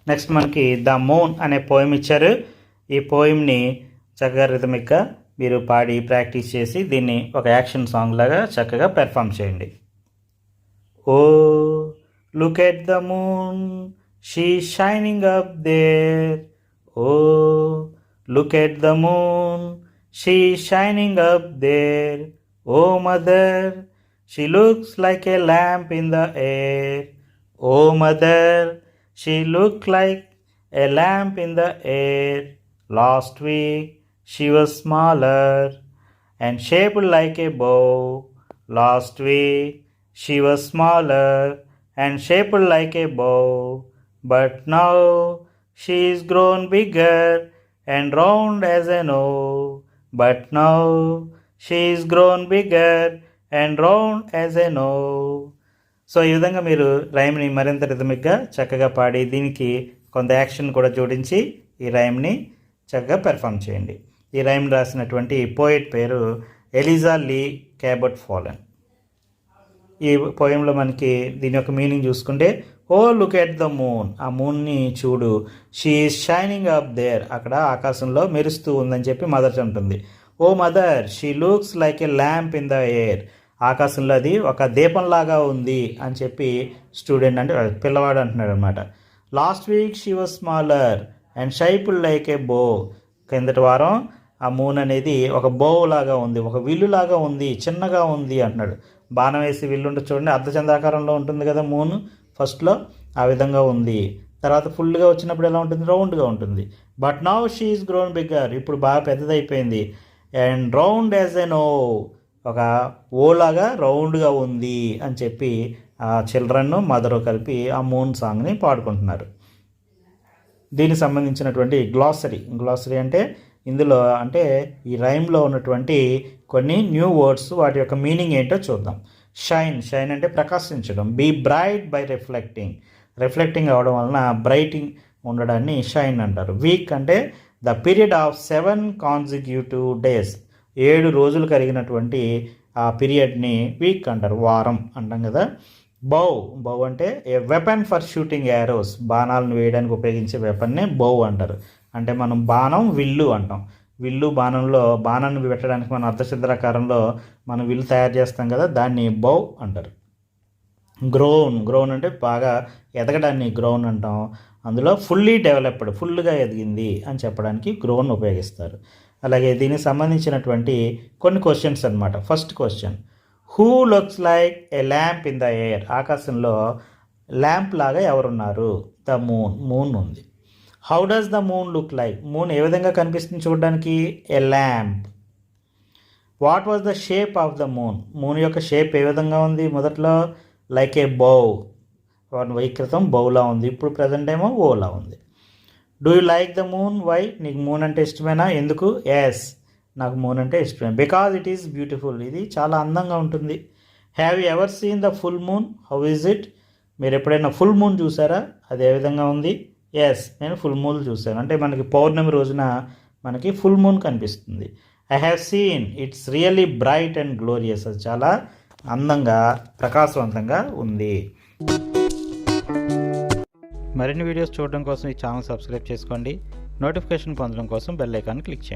Next మనకి the moon అనే poem ఇచ్చారు. ఈ పోయంని చక్కగా రిథమిక్గా మీరు పాడి ప్రాక్టీస్ చేసి దీన్ని ఒక యాక్షన్ సాంగ్ లాగా చక్కగా పెర్ఫామ్ చేయండి. O look at the moon, she shining up there. O look at the moon, she shining up there. O mother, she looks like a lamp in the air. Oh mother, she looked like a lamp in the air. Last week she was smaller and shaped like a bow. Last week she was smaller and shaped like a bow. But now she is grown bigger and round as an O. But now she is grown bigger and round as a no. So ఈ విధంగా మీరు రైమ్ని మరింత రిథమిక్గా చక్కగా పాడి దీనికి కొంత action కూడా జోడించి ఈ రైమ్ని చక్కగా పెర్ఫామ్ చేయండి. ఈ రైమ్ రాసినటువంటి పోయిట్ పేరు ఎలిజా లీ క్యాబర్ట్ ఫాలెన్. ఈ పోయంలో మనకి దీని యొక్క మీనింగ్ చూసుకుంటే, O look at the moon, ఆ మూన్ని చూడు. She is shining up there, అక్కడ ఆకాశంలో మెరుస్తూ ఉందని చెప్పి మదర్ అంటుంది. O mother, she looks like a lamp in the air, ఆకాశంలో అది ఒక దీపంలాగా ఉంది అని చెప్పి స్టూడెంట్ అంటే పిల్లవాడు అంటున్నాడు అనమాట. Last week she was smaller and shaped like a bow, కిందటి వారం ఆ మూన్ అనేది ఒక బో లాగా ఉంది, ఒక విల్లు లాగా ఉంది, చిన్నగా ఉంది అంటున్నాడు. బాణం వేసి విల్లు ఉంటుంది చూడండి, అర్ధచంద్రాకారంలో ఉంటుంది కదా మూన్ ఫస్ట్లో, ఆ విధంగా ఉంది. తర్వాత ఫుల్గా వచ్చినప్పుడు ఎలా ఉంటుంది, రౌండ్గా ఉంటుంది. But now she is grown bigger, ఇప్పుడు బాగా పెద్దదైపోయింది. అండ్ రౌండ్ యాజ్ ఎన్ ఓ, ఒక ఓలాగా రౌండ్గా ఉంది అని చెప్పి ఆ చిల్డ్రన్ మదరు కలిపి ఆ మూన్ సాంగ్ని పాడుకుంటున్నారు. దీనికి సంబంధించినటువంటి గ్లాసరీ అంటే ఇందులో అంటే ఈ రైమ్లో ఉన్నటువంటి కొన్ని న్యూ వర్డ్స్, వాటి యొక్క మీనింగ్ ఏంటో చూద్దాం. షైన్ అంటే ప్రకాశించడం. బీ బ్రైట్ బై రిఫ్లెక్టింగ్ అవడం వలన బ్రైటింగ్ ఉండడాన్ని షైన్ అంటారు. వీక్ అంటే the period of 7 consecutive days, 7 రోజులు కలిగినటువంటి ఆ పీరియడ్ని వీక్ అంటారు, వారం అంటాం కదా. బౌ అంటే a weapon for shooting arrows, బాణాలను వేయడానికి ఉపయోగించే వెపన్నే బౌ అంటారు. అంటే మనం బాణం విల్లు అంటాం. విల్లు బాణంలో బాణాన్ని పెట్టడానికి మనం అర్ధచంద్రాకారంలో మనం విల్లు తయారు చేస్తాం కదా, దాన్ని బౌ అంటారు. గ్రోన్ అంటే బాగా ఎదగడాన్ని గ్రోన్ అంటాం. అందులో ఫుల్గా ఎదిగింది అని చెప్పడానికి గ్రోన్ ఉపయోగిస్తారు. అలాగే దీనికి సంబంధించినటువంటి కొన్ని క్వశ్చన్స్ అనమాట. First question, who looks like a lamp in the air, ఆకాశంలో ల్యాంప్ లాగా ఎవరున్నారు? ద మూన్ ఉంది. How does the moon look like, moon ఏ విధంగా కనిపిస్తుంది చూడడానికి? A lamp. What was the shape of the moon యొక్క షేప్ ఏ విధంగా ఉంది? మొదట్లో లైక్ ఏ బౌ, 1 week క్రితం బౌలా ఉంది, ఇప్పుడు ప్రజెంట్ ఏమో ఓలా ఉంది. Do you like the moon? Why, నీకు మూన్ అంటే ఇష్టమేనా? ఎందుకు? ఎస్, నాకు మూన్ అంటే ఇష్టమే. బికాజ్ ఇట్ ఈస్ బ్యూటిఫుల్, ఇది చాలా అందంగా ఉంటుంది. Have you ever seen the full moon? How is it, మీరు ఎప్పుడైనా ఫుల్ మూన్ చూసారా? అది ఏ విధంగా ఉంది? ఎస్, నేను ఫుల్ మూన్ చూశాను. అంటే మనకి పౌర్ణమి రోజున మనకి ఫుల్ మూన్ కనిపిస్తుంది. I have seen, it's really bright and glorious, అది చాలా అందంగా ప్రకాశవంతంగా ఉంది. మరిన్ని వీడియోస్ చూడడం కోసం ఈ ఛానల్ సబ్స్క్రైబ్ చేసుకోండి. నోటిఫికేషన్ పొందడం కోసం బెల్ ఐకాన్ క్లిక్ చేయండి.